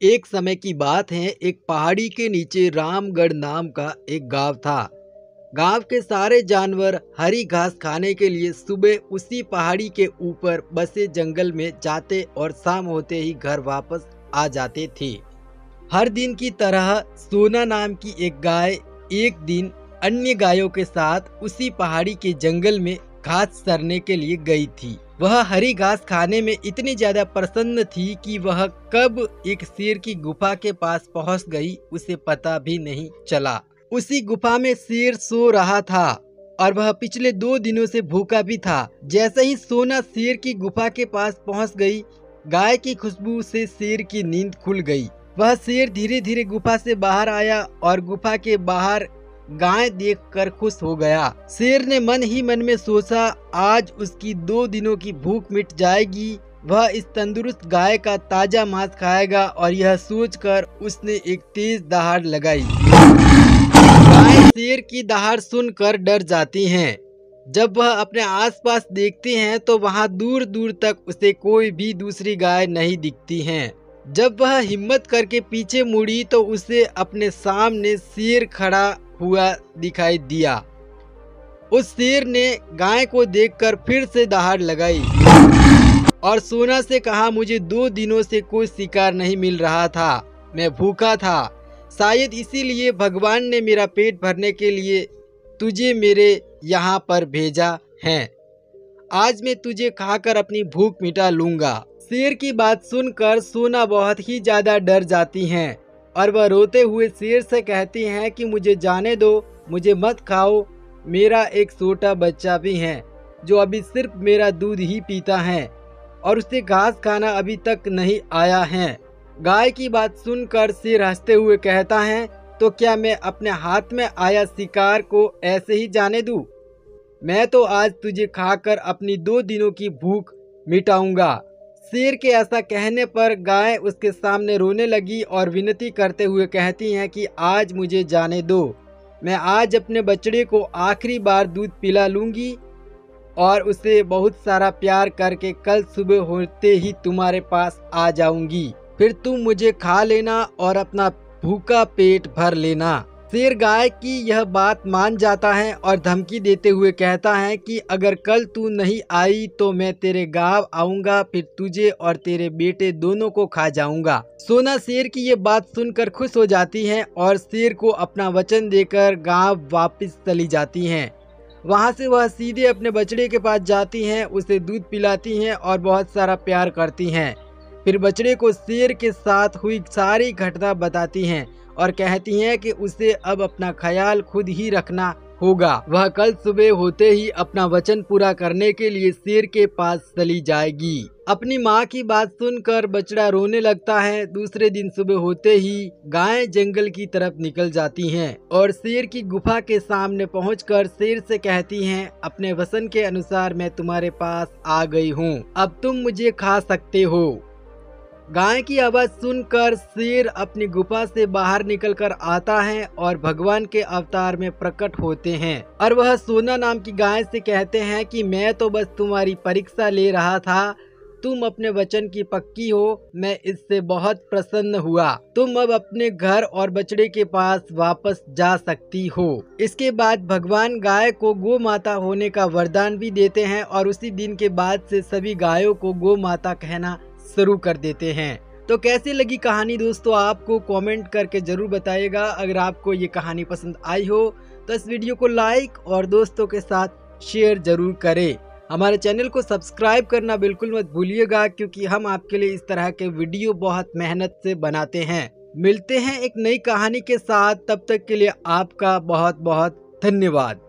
एक समय की बात है, एक पहाड़ी के नीचे रामगढ़ नाम का एक गांव था। गांव के सारे जानवर हरी घास खाने के लिए सुबह उसी पहाड़ी के ऊपर बसे जंगल में जाते और शाम होते ही घर वापस आ जाते थे। हर दिन की तरह सोना नाम की एक गाय एक दिन अन्य गायों के साथ उसी पहाड़ी के जंगल में घास चरने के लिए गई थी। वह हरी घास खाने में इतनी ज्यादा प्रसन्न थी कि वह कब एक शेर की गुफा के पास पहुंच गई उसे पता भी नहीं चला। उसी गुफा में शेर सो रहा था और वह पिछले 2 दिनों से भूखा भी था। जैसे ही सोना शेर की गुफा के पास पहुंच गई, गाय की खुशबू से शेर की नींद खुल गई। वह शेर धीरे धीरे गुफा से बाहर आया और गुफा के बाहर गाय देखकर खुश हो गया। शेर ने मन ही मन में सोचा, आज उसकी 2 दिनों की भूख मिट जाएगी। वह इस तंदुरुस्त गाय का ताजा मांस खाएगा और यह सोचकर उसने एक तेज दहाड़ लगाई। गाय शेर की दहाड़ सुनकर डर जाती हैं। जब वह अपने आसपास देखते हैं तो वहां दूर दूर तक उसे कोई भी दूसरी गाय नहीं दिखती हैं। जब वह हिम्मत करके पीछे मुड़ी तो उसे अपने सामने शेर खड़ा हुआ दिखाई दिया। उस शेर ने गाय को देखकर फिर से दहाड़ लगाई और सोना से कहा, मुझे 2 दिनों से कोई शिकार नहीं मिल रहा था, मैं भूखा था। शायद इसीलिए भगवान ने मेरा पेट भरने के लिए तुझे मेरे यहाँ पर भेजा है। आज मैं तुझे खाकर अपनी भूख मिटा लूंगा। शेर की बात सुनकर सोना बहुत ही ज्यादा डर जाती हैं और वह रोते हुए शेर से कहती हैं कि मुझे जाने दो, मुझे मत खाओ। मेरा एक छोटा बच्चा भी है जो अभी सिर्फ मेरा दूध ही पीता है और उसे घास खाना अभी तक नहीं आया है। गाय की बात सुनकर शेर हंसते हुए कहता है, तो क्या मैं अपने हाथ में आया शिकार को ऐसे ही जाने दूं? मैं तो आज तुझे खाकर अपनी 2 दिनों की भूख मिटाऊंगा। शेर के ऐसा कहने पर गाय उसके सामने रोने लगी और विनती करते हुए कहती हैं कि आज मुझे जाने दो, मैं आज अपने बछड़े को आखिरी बार दूध पिला लूंगी और उसे बहुत सारा प्यार करके कल सुबह होते ही तुम्हारे पास आ जाऊंगी। फिर तुम मुझे खा लेना और अपना भूखा पेट भर लेना। शेर गाय की यह बात मान जाता है और धमकी देते हुए कहता है कि अगर कल तू नहीं आई तो मैं तेरे गांव आऊंगा, फिर तुझे और तेरे बेटे दोनों को खा जाऊंगा। सोना शेर की ये बात सुनकर खुश हो जाती है और शेर को अपना वचन देकर गांव वापस चली जाती हैं। वहां से वह सीधे अपने बछड़े के पास जाती हैं, उसे दूध पिलाती हैं और बहुत सारा प्यार करती हैं। फिर बछड़े को शेर के साथ हुई सारी घटना बताती हैं और कहती हैं कि उसे अब अपना ख्याल खुद ही रखना होगा। वह कल सुबह होते ही अपना वचन पूरा करने के लिए शेर के पास चली जाएगी। अपनी माँ की बात सुनकर बछड़ा रोने लगता है। दूसरे दिन सुबह होते ही गायें जंगल की तरफ निकल जाती हैं और शेर की गुफा के सामने पहुंचकर शेर से कहती हैं, अपने वचन के अनुसार मैं तुम्हारे पास आ गई हूँ, अब तुम मुझे खा सकते हो। गाय की आवाज सुनकर शेर अपनी गुफा से बाहर निकलकर आता है और भगवान के अवतार में प्रकट होते हैं और वह सोना नाम की गाय से कहते हैं कि मैं तो बस तुम्हारी परीक्षा ले रहा था, तुम अपने वचन की पक्की हो, मैं इससे बहुत प्रसन्न हुआ। तुम अब अपने घर और बछड़े के पास वापस जा सकती हो। इसके बाद भगवान गाय को गौ माता होने का वरदान भी देते हैं और उसी दिन के बाद से सभी गायों को गौ माता कहना शुरू कर देते हैं। तो कैसी लगी कहानी दोस्तों, आपको कमेंट करके जरूर बताइएगा। अगर आपको ये कहानी पसंद आई हो तो इस वीडियो को लाइक और दोस्तों के साथ शेयर जरूर करें। हमारे चैनल को सब्सक्राइब करना बिल्कुल मत भूलिएगा, क्योंकि हम आपके लिए इस तरह के वीडियो बहुत मेहनत से बनाते हैं। मिलते हैं एक नई कहानी के साथ, तब तक के लिए आपका बहुत बहुत धन्यवाद।